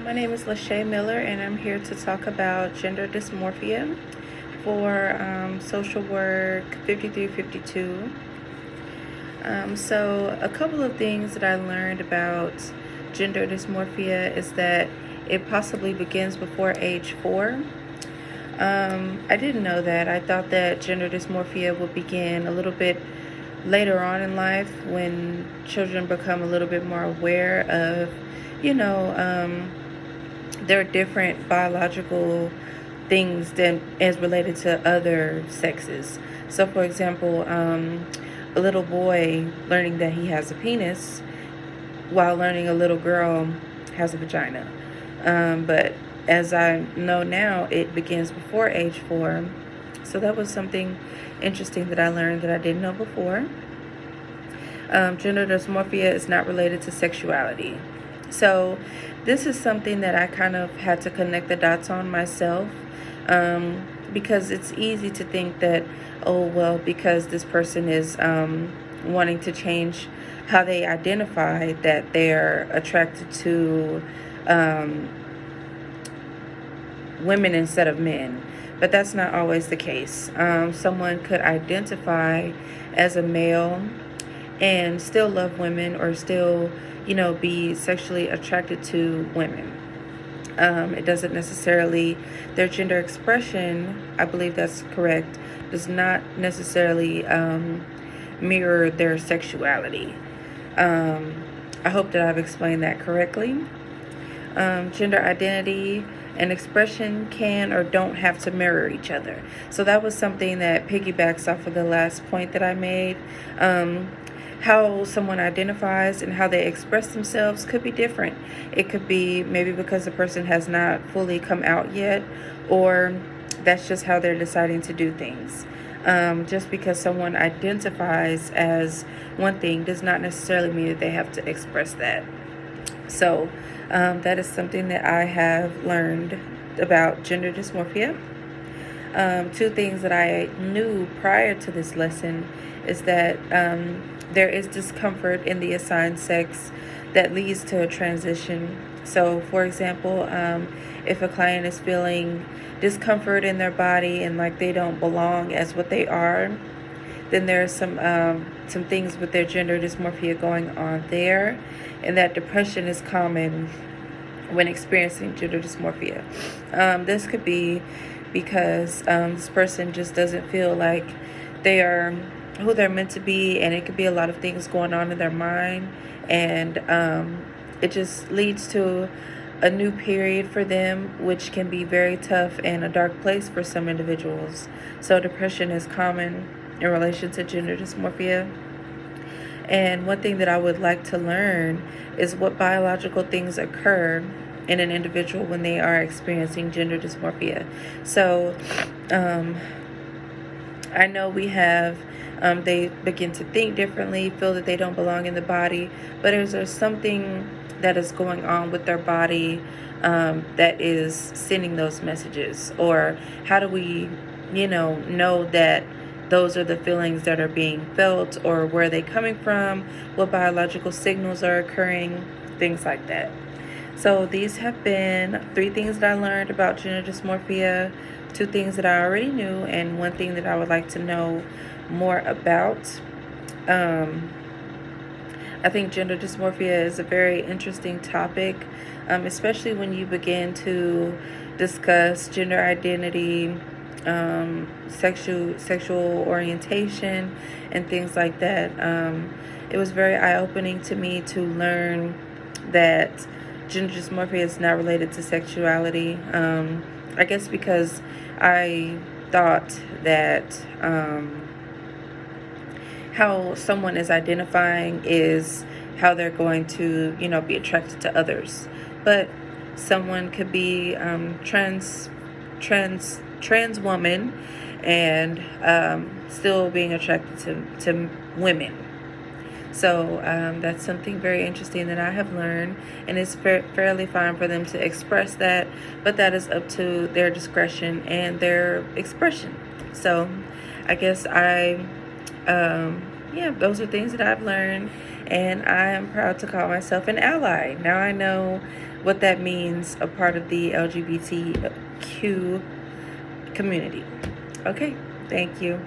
My name is Lachey Miller, and I'm here to talk about gender dysmorphia for social work 5352. So, a couple of things that I learned about gender dysmorphia is that it possibly begins before age 4. I didn't know that. I thought that gender dysmorphia would begin a little bit later on in life when children become a little bit more aware of, you know, there are different biological things than as related to other sexes. So, for example, a little boy learning that he has a penis while learning a little girl has a vagina. But as I know now, it begins before age 4. So that was something interesting that I learned that I didn't know before. Gender dysmorphia is not related to sexuality. So this is something that I kind of had to connect the dots on myself, because it's easy to think that, oh, well, because this person is wanting to change how they identify, that they're attracted to women instead of men. But that's not always the case. Someone could identify as a male and still love women, or still, be sexually attracted to women. It doesn't necessarily, their gender expression, I believe that's correct, does not necessarily mirror their sexuality. I hope that I've explained that correctly. Gender identity and expression can or don't have to mirror each other. So that was something that piggybacks off of the last point that I made. How someone identifies and how they express themselves could be different. It could be maybe because the person has not fully come out yet, or that's just how they're deciding to do things. Just because someone identifies as one thing does not necessarily mean that they have to express that. So that is something that I have learned about gender dysmorphia. Two things that I knew prior to this lesson is that there is discomfort in the assigned sex that leads to a transition. So, for example, if a client is feeling discomfort in their body and like they don't belong as what they are, then there's some things with their gender dysmorphia going on there, and that depression is common when experiencing gender dysmorphia. This could be because this person just doesn't feel like they are who they're meant to be, and it could be a lot of things going on in their mind, and it just leads to a new period for them, which can be very tough and a dark place for some individuals. So depression is common in relation to gender dysmorphia. And one thing that I would like to learn is what biological things occur in an individual when they are experiencing gender dysmorphia. So I know we have, they begin to think differently, feel that they don't belong in the body, but is there something that is going on with their body that is sending those messages? Or how do we, know that those are the feelings that are being felt, or where are they coming from, what biological signals are occurring, things like that. So these have been 3 things that I learned about gender dysmorphia, 2 things that I already knew, and 1 thing that I would like to know more about. I think gender dysmorphia is a very interesting topic, especially when you begin to discuss gender identity, sexual orientation, and things like that. It was very eye-opening to me to learn that gender dysmorphia is not related to sexuality. I guess because I thought that how someone is identifying is how they're going to, be attracted to others. But someone could be trans woman and still being attracted to women. So that's something very interesting that I have learned, and it's fairly fine for them to express that, but that is up to their discretion and their expression. So I guess those are things that I've learned, and I am proud to call myself an ally. Now I know what that means a part of the LGBTQ community. Okay, thank you.